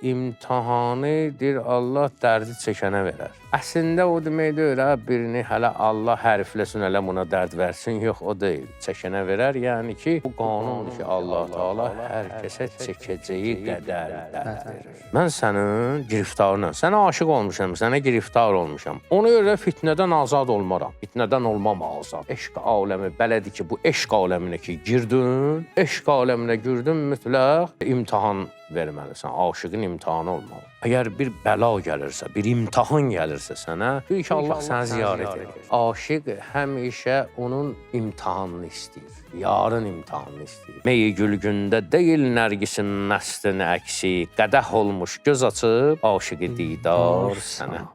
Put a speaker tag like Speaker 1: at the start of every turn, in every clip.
Speaker 1: İmtahanıdır, Allah dərdi çəkənə verər. Əslində o demək deyil, birini hələ Allah hərfləsin, hələ buna dərd versin, yox o deyil, çəkənə verər. Yəni ki, bu qanundur ki, Allah Taala hər kəsə çəkəcəyi qədər dərd verir. Mən sənin giriftarınam, sənə aşiq olmuşam, sənə giriftar olmuşam. Ona görə fitnədən azad olmaram, fitnədən olmam azad. Eşq aləmi belədir ki, bu eşq aləminə ki girdin, eşq aləminə girdin mütləq imtahan verməlisən, aşığın imtahanı olmalı. Əgər bir bəla gəlirsə, bir imtahan gəlirsə sənə, bil ki, Allah səni ziyarət edir. Aşıq həmişə onun imtahanını istəyir, yarın imtahanını istəyir. Meyi gülgündə deyil nərgisin məstin əksi, qədəh olmuş göz açıb, aşıqı didar sənə.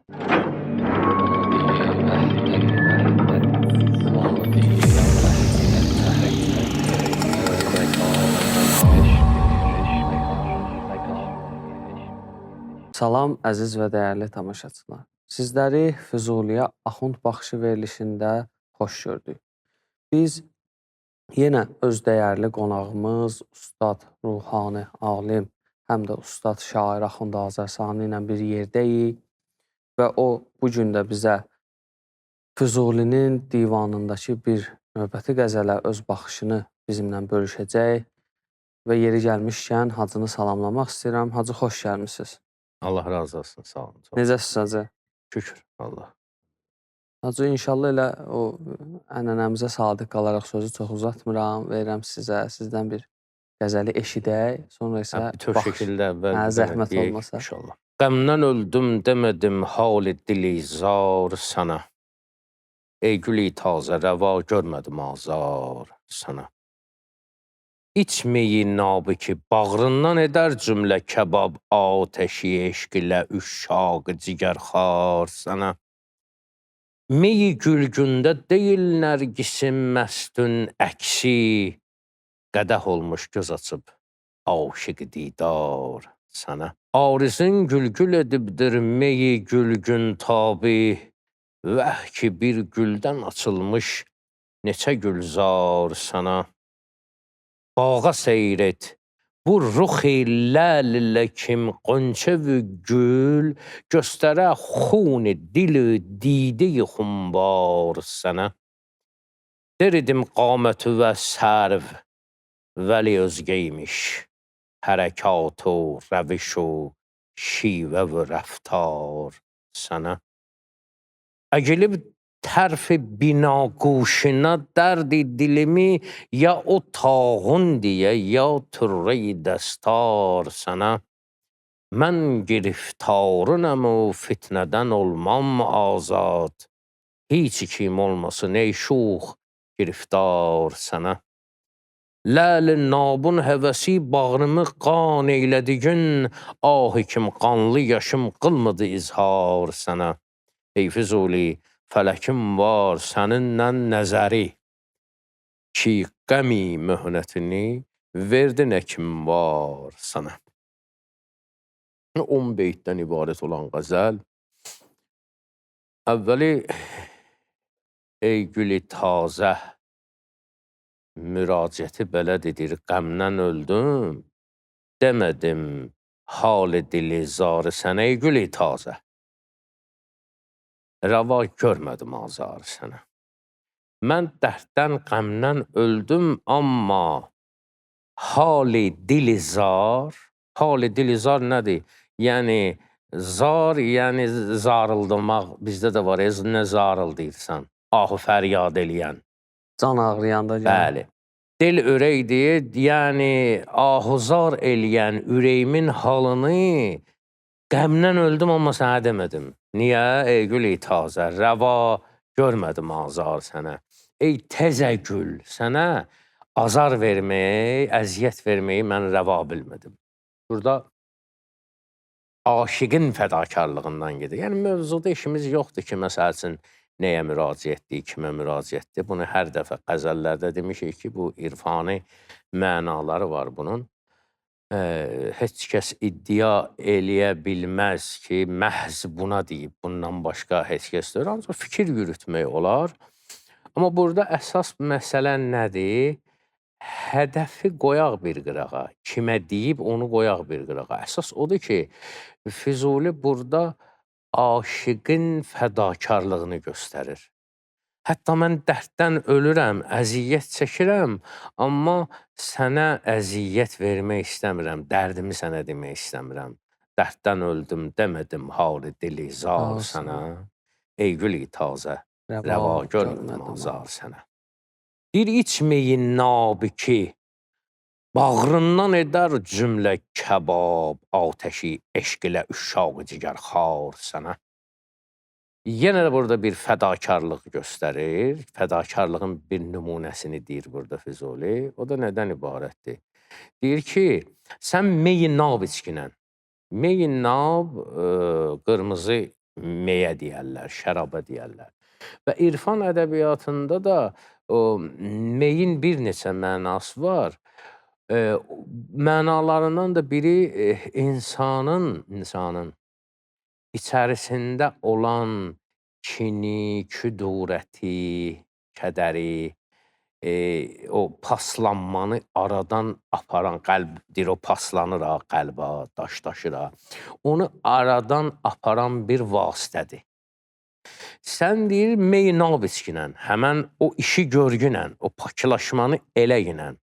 Speaker 2: Salam, əziz və dəyərli tamaşaçılar. Sizləri Füzuliyə Axund Baxışı verilişində xoş gördük. Biz yenə öz dəyərli qonağımız, Ustad Ruhani Alim, həm də Ustad Şair Axund Azərsani ilə bir yerdəyik və o bugün də bizə Füzulinin divanındakı bir növbəti qəzələ öz baxışını bizimlə bölüşəcək və yeri gəlmişkən Hacını salamlamaq istəyirəm. Hacı, xoş gəlmişsiniz.
Speaker 1: Allah razı olsun, sağ olun.
Speaker 2: Necəsiz Hacı?
Speaker 1: Şükür, Allah.
Speaker 2: Hacı, inşallah elə o ənənəmizə sadiq qalaraq sözü çox uzatmıram, verirəm sizə, sizdən bir qəzəli eşidək, sonra isə
Speaker 1: bütöv şəkildə
Speaker 2: zəhmət olmasa.
Speaker 1: İnşallah. Qəmdən öldüm demədim hal-i dilizar sana. Ey gülü tazə rəva görmədim azar sana. İçməyi nabı ki, bağrından edər cümlə kəbab, atəşi eşq ilə üşşaq cigərxar sana. Meyi gülgündə deyil nərgisin məstün əksi, qədəh olmuş göz açıb, aşıq didar sana. Arizin gülgül edibdir meyi gülgün tabi, vəh ki bir güldən açılmış neçə gülzar sana. Bağa seyr et, bu ruxi ləl-lə kim qonçev gül, göstərə xun-i dil-i didə-i xumbar sənə. Deridim qamətü və sərv, vəli özgəymiş, hərəkat u rəviş u şivə və rəftar sənə. Əgilib tərf binaguşuna dərdi dilimi, ya o tağun diye ya türre-i dəstar sana. Mən giriftarınam o fitnədən olmam azad, hiç kim olmasın ey şux giriftar sana. Ləl-i nabun həvəsi bağrımı qan eylədi gün, ah kim qanlı yaşım qılmadı izhar sana. Ey Füzuli, fələkim var səninlə nəzəri, ki qəmi möhnətini verdi nə kim var sana. 10 beytdən ibarət olan qəzəl. Əvvəli, ey gülü tazə, müraciəti belə dedir, qəmdən öldüm, demədim hal-i dilizarı sənə, ey gülü tazə. Rəva görmədim azar sənə. Mən dərddən, qəmdən öldüm, amma hal-i dilizar, hal-i dilizar nədir? Yəni, zar, yəni zarıldamaq, bizdə də var, nə zarıldıyırsan, ahı fəryad eləyən.
Speaker 2: Can ağrıyanda gəlir.
Speaker 1: Bəli. Dil ürəkdir, yəni ahuzar eləyən ürəyimin halını qəmdən öldüm, amma sənə demədim. Niyə? Ey gülü tazə, rəva görmədim azar sənə. Ey təzə gül, sənə azar verməyi, əziyyət verməyi mən rəva bilmədim. Burada aşiqin fədakarlığından gedir. Yəni, mövzuda işimiz yoxdur ki, məsəl üçün, nəyə müraciətdir, kimə müraciətdir. Bunu hər dəfə qəzəllərdə demişik ki, bu irfani mənaları var bunun. Heç kəs iddia eləyə bilməz ki, məhz buna deyib, bundan başqa heç kəs deyir. Ancaq fikir yürütmək olar. Amma burada əsas məsələ nədir? hədəfi qoyaq bir qırağa. Kimə deyib onu qoyaq bir qırağa. Əsas odur ki, Füzuli burada aşiqin fədakarlığını göstərir. Hətta mən dərddən ölürəm, əziyyət çəkirəm, amma sənə əziyyət vermək istəmirəm, dərdimi sənə demək istəmirəm. Dərddən öldüm demədim, halı dili zar sənə. Ey gülü tazə, rəva görmədim azar sənə. Bir içməyin nabi ki, bağrından edər cümlə kəbab, atəşi eşq ilə üşşaq cigər xar sənə. Yenə də burada bir fədakarlıq göstərir. Fədakarlığın bir nümunəsini deyir burada Füzuli. O da nədən ibarətdir? Deyir ki, sən meyi nab içkinən. Meyi nab qırmızı meyə deyərlər, şəraba deyərlər. Və irfan ədəbiyyatında da meyin bir neçə mənası var. Mənalarından da biri insanın içərisində olan kini, küdurəti, kədəri, o paslanmanı aradan aparan, qəlbdir, o paslanır ha, qəlbə, daşlaşır ha. Onu aradan aparan bir vasitədir. Sən deyir, meynab içkinən, həmən o işi görgünən, o paklaşmanı eləyinən.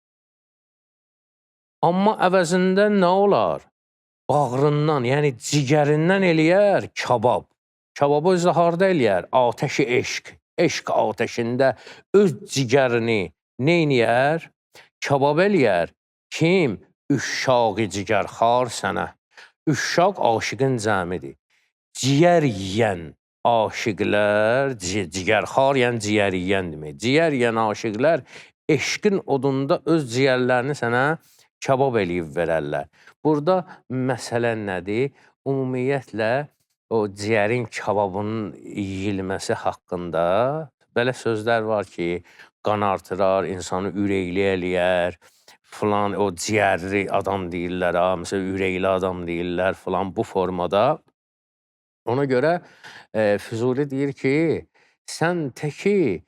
Speaker 1: Amma əvəzində nə olar? Bağrından, yəni cigərindən eləyər kabab. Kababı özü harda eləyər? Atəşi eşq. Eşq atəşində öz cigərini neyniyər? Kabab eləyər. Kim? Üşşaq-ı cigərxar sənə. Üşşaq aşiqin cəmidir. Ciyər yiyən aşiqlər, cigərxar yəni ciyər yiyən demək. Ciyər yiyən aşiqlər eşqin odunda öz ciyərlərini sənə kabab eləyib verərlər. Burada məsələ nədir? Ümumiyyətlə, o ciyərin kababının yeyilməsi haqqında belə sözlər var ki, qan artırar, insanı ürəkli eləyər, filan, o ciyərli adam deyirlər, məsələn, ürəkli adam deyirlər, filan bu formada. Ona görə Füzuli deyir ki, sən təki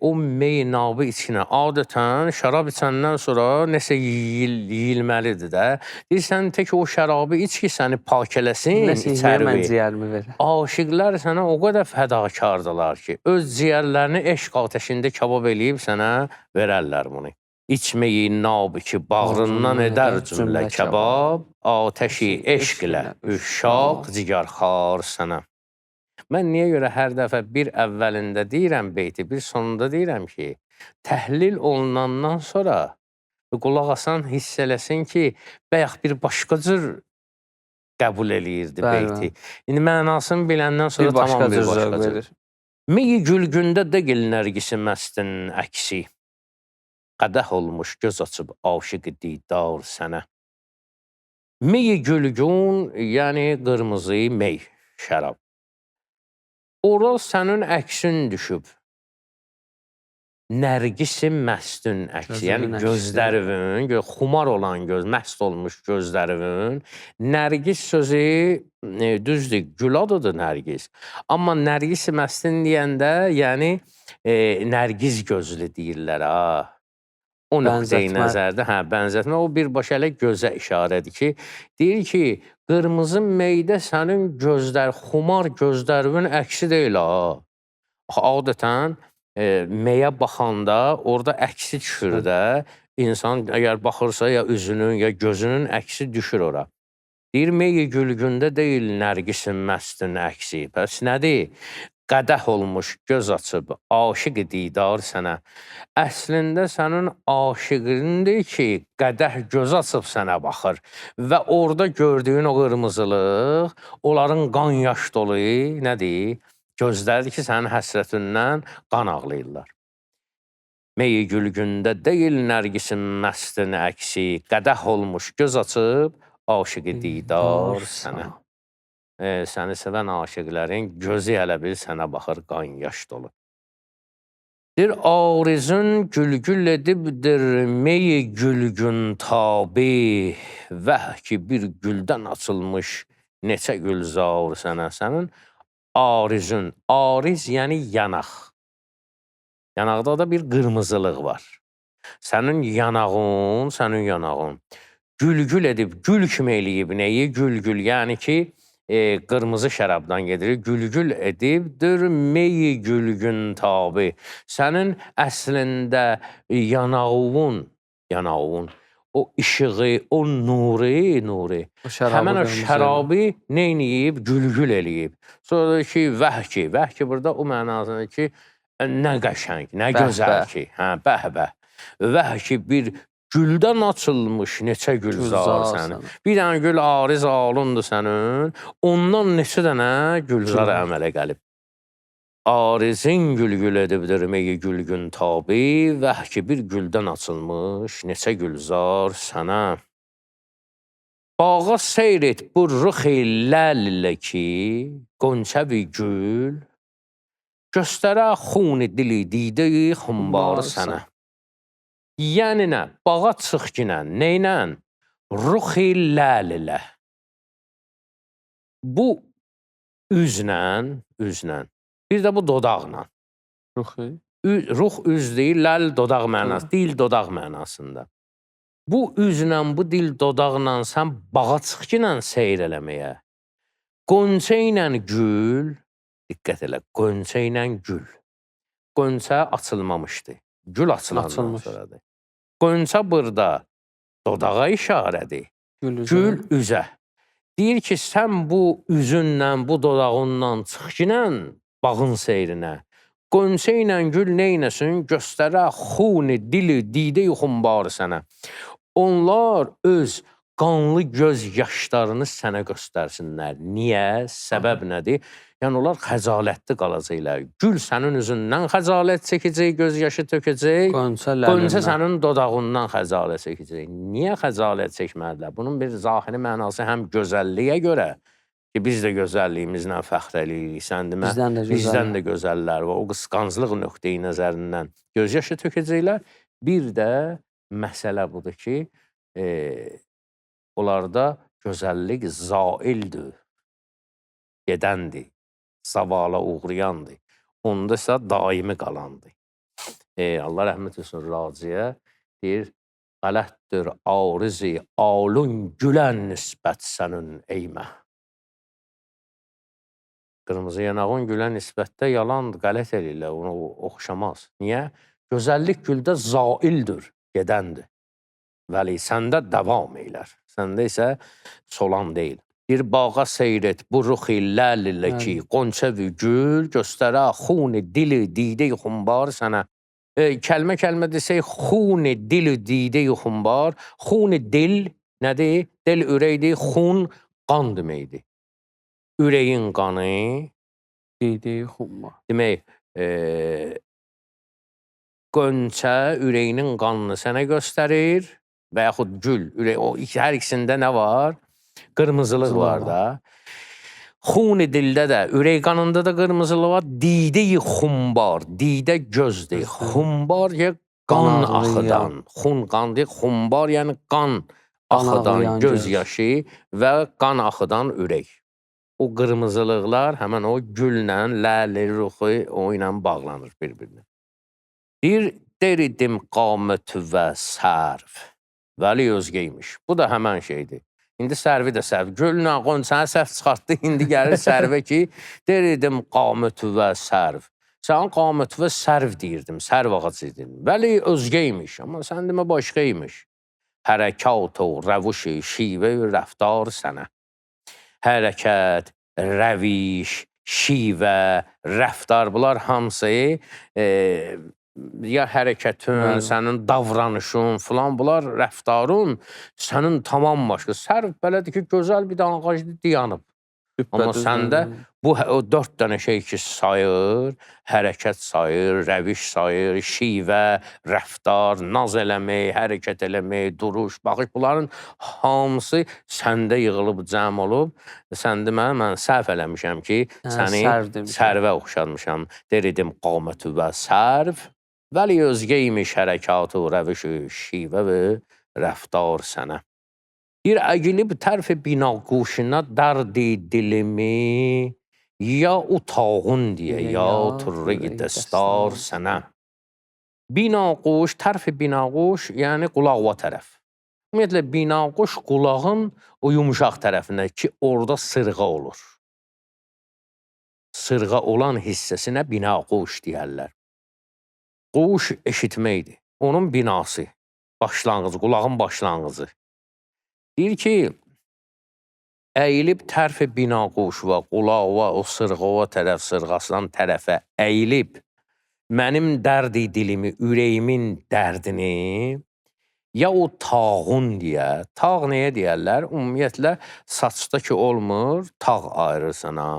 Speaker 1: o meynabı içinə, adətən şərab içəndən sonra nəsə yeyilməlidir də. Deyirsən, tək o şərabı iç ki, səni pak eləsin, içərvi. Aşıqlar sənə o qədər fədakardırlar ki, öz ciyərlərini eşq atəşində kabab eləyib sənə verərlər bunu. İçməyin nabı ki, bağrından edər cümlə kəbab, atəşi eşq ilə üşşaq cigərxar sənə. Mən niyə görə hər dəfə bir əvvəlində deyirəm beyti, bir sonunda deyirəm ki, təhlil olunandan sonra qulaq asan hiss eləsin ki, bəyək bir başqa cür qəbul eləyirdi beyti. İndi mənasını biləndən sonra tamam bir başqa cür. Meyi gülgündə deyil nərgisi məstin əksi, qədəh olmuş göz açıb aşiq didar sənə. Meyi gülgün, yəni qırmızı mey, şərab. Ora sənin əksin düşüb. Nərgisi məstün əksi, yəni gözlərivin, xumar olan göz, məst olmuş gözlərivin. Nərgis sözü düzdür, gül adıdır nərgis. Amma nərgisi məstin deyəndə, yəni nərgiz gözlü deyirlər. O nöqteyi nəzərdə, bənzətmə, o birbaşa elə gözə işarədir ki, deyir ki, qırmızı meydə sənin gözlər, xumar gözlərinin əksi deyil ha. Adətən meyə baxanda orada əksi düşür də, insan əgər baxırsa ya üzünün, ya gözünün əksi düşür ora. Deyir, meyi gülgündə deyil nərgisin məstin əksi. Bəs nədir? Qədəh olmuş göz açıb, aşiq didar sənə. Əslində sənin aşiqindir ki, qədəh göz açıb sənə baxır və orada gördüyün o qırmızılıq, onların qan yaş dolu, nədir? Gözləridir ki, sənin həsrətindən qan ağlayırlar. Meyi gülgündə deyil nərgisin məstin əksi, qədəh olmuş göz açıb, aşiq didar sənə. Səni sevən aşiqlərin gözü elə bil sənə baxır, qan yaş dolu. Bir arizun gülgül edibdir meyi gülgün tabi, vəh ki bir güldən açılmış neçə gülzar sənə. Sənin arizun, ariz yəni yanaq. Yanaqda da bir qırmızılıq var. Sənin yanağın gülgül edib, gül kimi eləyib nəyi? Gülgül, yəni ki, qırmızı şərabdan gedir, gülgül edibdir meyi gülgün tabi. Sənin əslində yanağın, o işığı, o nuri, həmən o şərabı neyniyib? Gülgül eləyib. Sonra da ki, vəhki burada o mənasında ki, nə qəşəng, nə gözəl ki, bəh-bəh. Vəhki bir güldən açılmış neçə gülzar sənin. Bir dənə gül ariz alındır sənin, ondan neçə dənə gülzar əmələ gəlib. Arizin gülgül edibdir meyi gülgün tabi, vəhki bir güldən açılmış neçə gülzar sənə. Bağa seyr et bu rıx-i ləl ki, qonçəvi gül, göstərə xuni dili didə-i xumbarı sənə. Yəni nə? Bağa çıx ginən, neynə? Rıx-i ləl ilə. Bu üzlə, bir də bu dodaqla. Ruh üz deyil, ləl dodaq mənası, dil dodaq mənasında. Bu üzlə, bu dil dodaqla sən bağa çıx ginən seyr eləməyə. Qonçə ilə gül, diqqət elə, qonçə ilə gül. Qonçə açılmamışdı, gül açılandan sonradır. Qonçə burada dodağa işarədir, gül üzə. Deyir ki, sən bu üzünlə, bu dodağınla çıx ginən bağın seyrinə. Qonçə ilə gül neynəsin? Göstərə xuni dili didə-i xumbarı sənə. Onlar öz qanlı göz yaşlarını sənə göstərsinlər. Niyə? Səbəb nədir? Yəni, onlar xəcalətli qalacaqlar. Gül sənin üzündən xəcalət çəkəcək, göz yaşı tökəcək. Qonçə sənin dodağından xəcalət çəkəcək. Niyə xəcalət çəkmədilər? Bunun bir zahiri mənası həm gözəlliyə görə ki, biz də gözəlliyimizlə fəxr eləyirik. Sən demə, bizdən də gözəllər və o qısqanclıq nöqteyi nəzərindən göz yaşı tökəcəklər. Bir də məsələ budur ki, onlarda gözəllik zaildir, gedəndir, zavala uğrayandır. Onda isə daimi qalandır. Allah rəhmət etsin Raciyə deyir, qələtdir arizi alun gülən nisbət sənin eymə. Qırmızı yanağın gülən nisbətdə yalandır, qələt eləyirlər, onu oxşamaz. Niyə? Gözəllik güldə zaildir, gedəndir. Vəli səndə davam eylər. Səndə isə solan deyil. Bir bağa seyr et bu ruxi ləl ilə ki, qonçəvi gül, göstərə xuni dili didə-i xumbar sənə. Kəlmə desək, xuni dili didə-i xumbar. Xuni dil nədir? Dil ürəkdir, xun qan deməkdir. Ürəyin qanı
Speaker 2: didə-i xumbar.
Speaker 1: Demək, qonçə ürəyinin qanını sənə göstərir və yaxud gül, hər ikisində nə var? Qırmızılıq var da. Xuni dildə də, ürək qanında da qırmızılıq var. Didə-i xumbar, didə gözdür. Xumbar ya qan axıdan. Xun qan deyil, xumbar yəni qan axıdan göz yaşı və qan axıdan ürək. O qırmızılıqlar həmən o güllə, ləli, ruxu o ilə bağlanır bir-birinə. Bir deridim qamət və sərv. Vəli özgəymiş. Bu da həmən şeydir. İndi sərvi də sərv. Güllə qonçanı sərv çıxartdı, indi gəlir sərvə ki, deridim qamət və sərv. Sən qamət və sərv deyirdim, sərv ağacı deyirdim. Vəli özgəymiş, amma sən demə başqaymış. Hərəkat o rəvuş-i şivə rəftar sənə. Hərəkət, rəviş, şivə, rəftar, bunlar hamısı ya hərəkətin, sənin davranışın filan, bunlar rəftarın sənin tamam başqa. Sərv belədir ki, gözəl bir dənə ağacdır, dayanıb. Amma səndə bu 4 dənə şey ki sayır, hərəkət sayır, rəviş sayır, şivə, rəftar, naz eləmək, hərəkət eləmək, duruş, baxış, bunların hamısı səndə yığılıb, cəm olub. Sən demə, mən səhv eləmişəm ki, səni sərvə oxşarmışam. Deridim qamətü və sərv, vəli özgəymiş hərəkatı, rəviş, şivə və rəftar sənə. Bir əgilib tərf binaquşuna dərdi dilimi, ya utağın deyə, ya turri dəstar sənə. Binaquş, tərfi binaquş, yəni qulaqva tərəf. Ümumiyyətlə, binaquş qulağın o yumuşaq tərəfində ki, orada sırğa olur. Sırğa olan hissəsinə binaquş deyərlər. Quş eşitməkdir. Onun binası, başlanğıcı, qulağın başlanğıcı. Deyir ki, əyilib tərfi binaquş və qulaqva o sırğava tərəf, sırğasından tərəfə əyilib mənim dərdi dilimi, ürəyimin dərdini ya o tağun deyə, tağ nəyə deyərlər? Ümumiyyətlə, saçda ki olmur, tağ ayırır sana.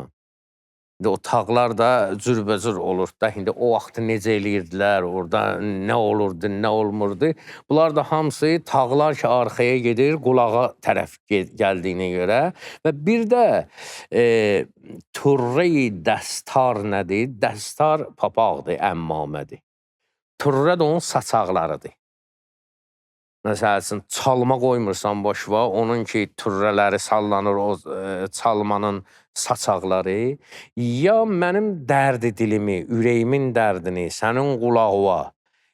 Speaker 1: O tağlar da cürbəcür olur da, indi o vaxtı necə eləyirdilər, orada nə olurdu, nə olmurdu. Bunlar da hamısı tağlar ki, arxaya gedir, qulağa tərəf gəldiyinə görə. Və bir də turre-i dəstar nədir? Dəstar papaqdır, əmmamədir. Turre də onun saçaqlarıdır. Məsəl üçün, çalma qoymursan boşva, onun ki, turrələri sallanır, o çalmanın saçaqları, ya mənim dərdi dilimi, ürəyimin dərdini, sənin qulağıva,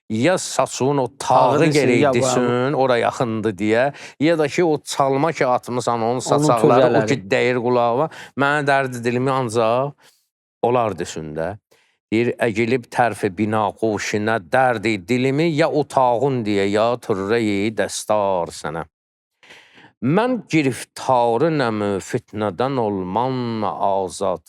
Speaker 1: ya saçının o tağı gerəkdisin, ora yaxındır deyə, ya da ki, o çalma ki, atmısan, onun saçaqları, o ki, dəyir qulağıva, mənə dərdi dilimi ancaq olar desin də. Deyir, əgilib tərfi binaquşinə dərdi dilimi, ya otağın deyə, ya turre-i dəstar sənə. Mən giriftarınəmü fitnədən olmam azad.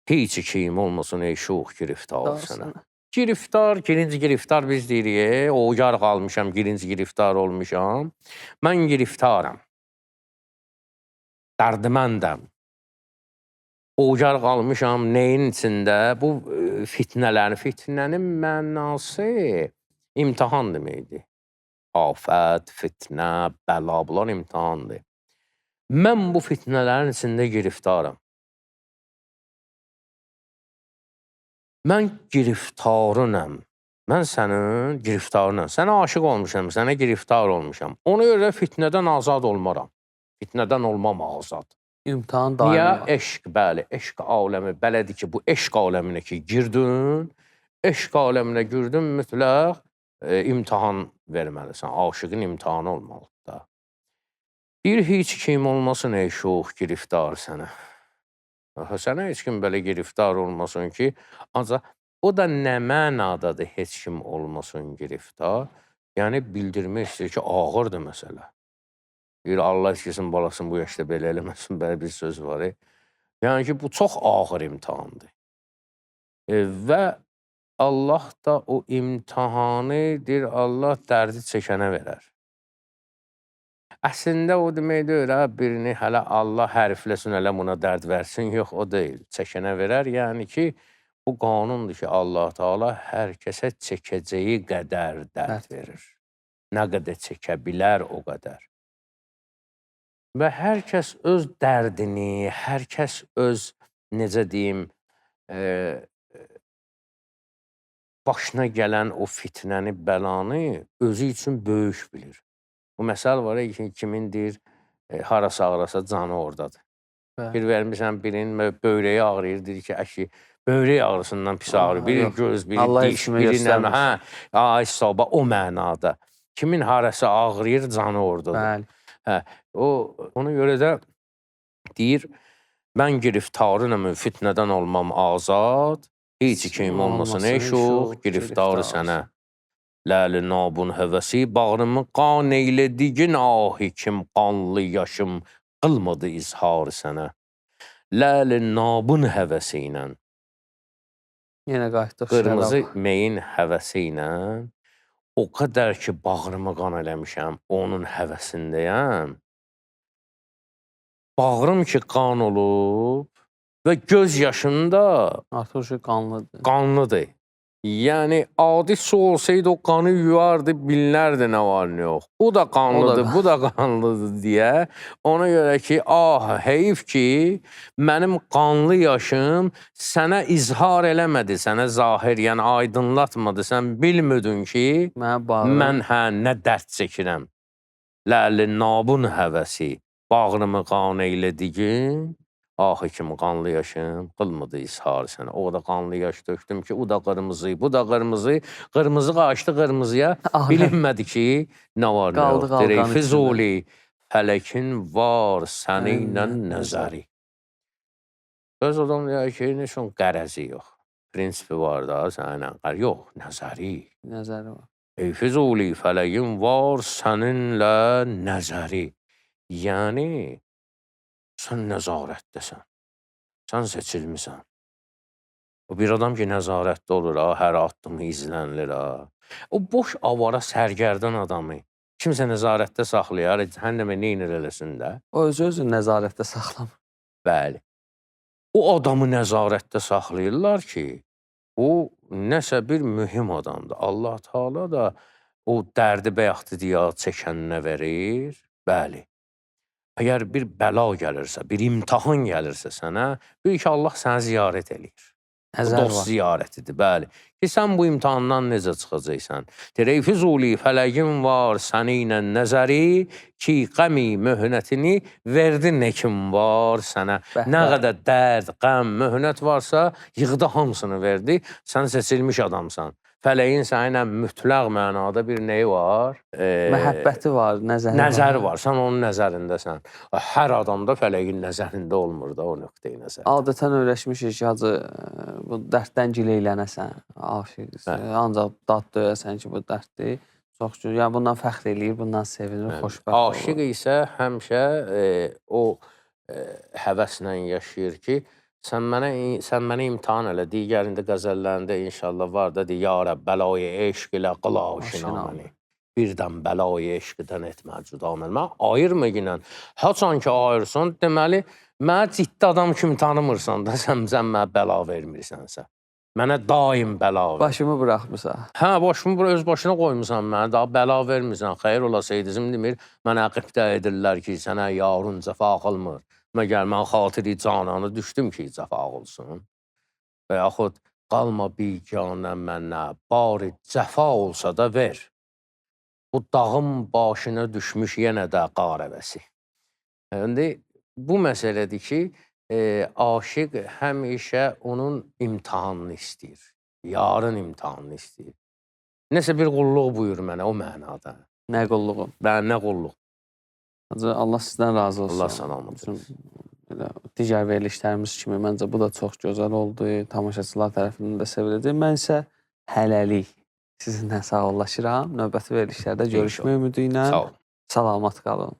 Speaker 1: Heç kim olmasın ey şux giriftar sənə. Giriftar, girinci giriftar biz deyirik, o yar qalmışam, girinci giriftar olmuşam. Mən giriftaram. Dərdiməndəm. Ocar qalmışam, neyin içində? Bu fitnənin mənası imtihan deməkdir. Afət, fitnə, bəla, bunlar imtihandır. Mən bu fitnələrin içində giriftaram. Mən giriftarınam. Mən sənin giriftarınam. Sənə aşıq olmuşam, sənə giriftar olmuşam. Ona görə fitnədən azad olmaram. Fitnədən olmam azad.
Speaker 2: İmtihan daimi var.
Speaker 1: Niyə? Eşq, bəli, eşq aləmi belədir ki, bu eşq aləminə ki, girdin, eşq aləminə girdin, mütləq imtihan verməlisən, aşığın imtihanı olmalıdır da. Bir heç kim olmasın ey şux giriftar sənə. Sənə heç kim belə giriftar olmasın ki, ancaq o da nə mənadadır heç kim olmasın giriftar? Yəni, bildirmək istəyir ki, ağırdır məsələ. Bir Allah istəsin, balasın bu yaşda belə eləməsin, belə bir söz var. Yəni ki, bu çox ağır imtihandır. Və Allah da o imtihanı, deyir, Allah dərdi çəkənə verər. Əslində o demək deyil, birini hələ Allah hərfləsin, hələ buna dərd versin, yox, o deyil, çəkənə verər. Yəni ki, bu qanundur ki, Allah Teala hər kəsə çəkəcəyi qədər dərd verir. Nə qədər çəkə bilər, o qədər. Və hər kəs öz dərdini, hər kəs öz, necə deyim, başına gələn o fitnəni, bəlanı özü üçün böyük bilir. Bu məsəl var ki, kimin deyir, harası ağrasa canı oradadır. Bir vermişsən birinin böyrəyi ağrıyır, deyir ki, əşi, böyrək ağrısından pis ağrır. Biri göz, biri diş, biri nəmə, ay sabah o mənada. Kimin harası ağrıyır, canı oradadır. Ona görə də deyir, mən giriftarınam, fitnədən olmam azad, heç kim olmasın ey şux, giriftarı sənə. Ləli nabun həvəsi, bağrımı qan eylədigin ahi kim qanlı yaşım qılmadı izhar sənə. Ləli nabun həvəsi ilə, qırmızı meyin həvəsi ilə, o qədər ki, bağrımı qan eləmişəm, onun həvəsindəyəm. Bağrım ki, qan olub və göz yaşında qanlıdır. Yəni, adi su olsaydı, o qanı yuyardı, bilinərdi nə var, nə yox. O da qanlıdır, bu da qanlıdır deyə. Ona görə ki, heyif ki, mənim qanlı yaşım sənə izhar eləmədi, sənə zahir, yəni aydınlatmadı. Sən bilmədin ki, mən nə dərd çəkirəm. Ləli nabun həvəsi, bağrımı qan eylədigin, Ahı kimi qanlı yaşım, qılmıdı ishar sənə. O da qanlı yaş tökdüm ki, o da qırmızı, bu da qırmızı. Qırmızı qaçdı qırmızıya, bilinmədi ki, nə var nə
Speaker 2: Qaldı
Speaker 1: yox.
Speaker 2: qalqanın
Speaker 1: Dirək
Speaker 2: içində.
Speaker 1: Füzuli, fələkin var səninlə nəzəri. Öz adam deyər ki, nişun qərəzi yox. Prinsipi var da, səninlə qərəzi yox, nəzəri.
Speaker 2: Nəzəri var.
Speaker 1: Ey Füzuli, fələkin var səninlə nəzəri. Yəni, sən nəzarətdəsən. Sən seçilmisən. O bir adam ki, nəzarətdə olur, hər addımı izlənilir. O boş avara sərgərdan adamı kimsə nəzarətdə saxlayar, həm də neynir eləsin də.
Speaker 2: O özü nəzarətdə saxlamır.
Speaker 1: Bəli. O adamı nəzarətdə saxlayırlar ki, o nəsə bir mühüm adamdır. Allah Teala da o dərdi bəyəxti deyə çəkəninə verir. Bəli. Əgər bir bəla gəlirsə, bir imtahan gəlirsə sənə, bil ki, Allah səni ziyarət eləyir.
Speaker 2: Nəzər
Speaker 1: Dost
Speaker 2: var.
Speaker 1: ziyarətidir, bəli. Ki, sən bu imtahandan necə çıxacaqsan? Deyir, Füzuli, fələkin var səninlə nəzəri ki, qəmi möhnətini verdi nə kim var sənə. Nə qədər dərd, qəm, möhnət varsa, yığdı hamısını verdi. Sən seçilmiş adamsan. Fələyin səninlə mütləq mənada bir neyi var?
Speaker 2: Məhəbbəti var,
Speaker 1: Nəzəri var. Sən onun nəzərindəsən. Hər adamda fələyin nəzərində olmur da o nöqteyi nəzər.
Speaker 2: Adətən öyrəşmişik ki, hacı, bu dərddən gileylənəsən, aşiqsən, ancaq dad döyəsən ki, bu dərddir. Çox şükür, yəni bundan fəxr eləyir, bundan sevinir, xoşbəxt olur.
Speaker 1: Aşiq isə həmişə o həvəslə yaşayır ki, sən mənə imtahan elə, digərində qəzəllərində inşallah var da, ya Rəbb, bəlayı eşq ilə qılaşına məni. Birdən bəlayı eşqdən etmə cüda mən. Mən ayırma ginən. Haçan ki ayırsan, deməli, mənə ciddi adam kimi tanımırsan da, sən mənə bəla vermirsənsə. Mənə daim bəla ver.
Speaker 2: Başımı buraxmısan.
Speaker 1: Hə, başımı öz başına qoymusan mənə, daha bəla vermirsən. Xeyr olasaydızım demir, mənə qibdə edirlər ki, sənə yarun cəfa qılmır. Məgər mən xatiri cananı düşdüm ki, cəfa olsun. Və yaxud qalma biganə mənə, bari cəfa olsa da ver. Bu dağın başına düşmüş yenə də qarəvəsi. İndi bu məsələdir ki, aşiq həmişə onun imtihanını istəyir. Yarın imtihanını istəyir. Nəsə bir qulluq buyur mənə o mənada.
Speaker 2: Nə qulluğu?
Speaker 1: Mən nə qulluq?
Speaker 2: Allah sizdən razı olsun.
Speaker 1: Allah salamat olsun.
Speaker 2: Digər verilişlərimiz kimi məncə bu da çox gözəl oldu. Tamaşaçılar tərəfindən də seviləcək. Mən isə hələlik sizinlə sağollaşıram. Növbəti verilişlərdə görüşmək ümidi ilə.
Speaker 1: Sağ ol.
Speaker 2: Salamat qalın.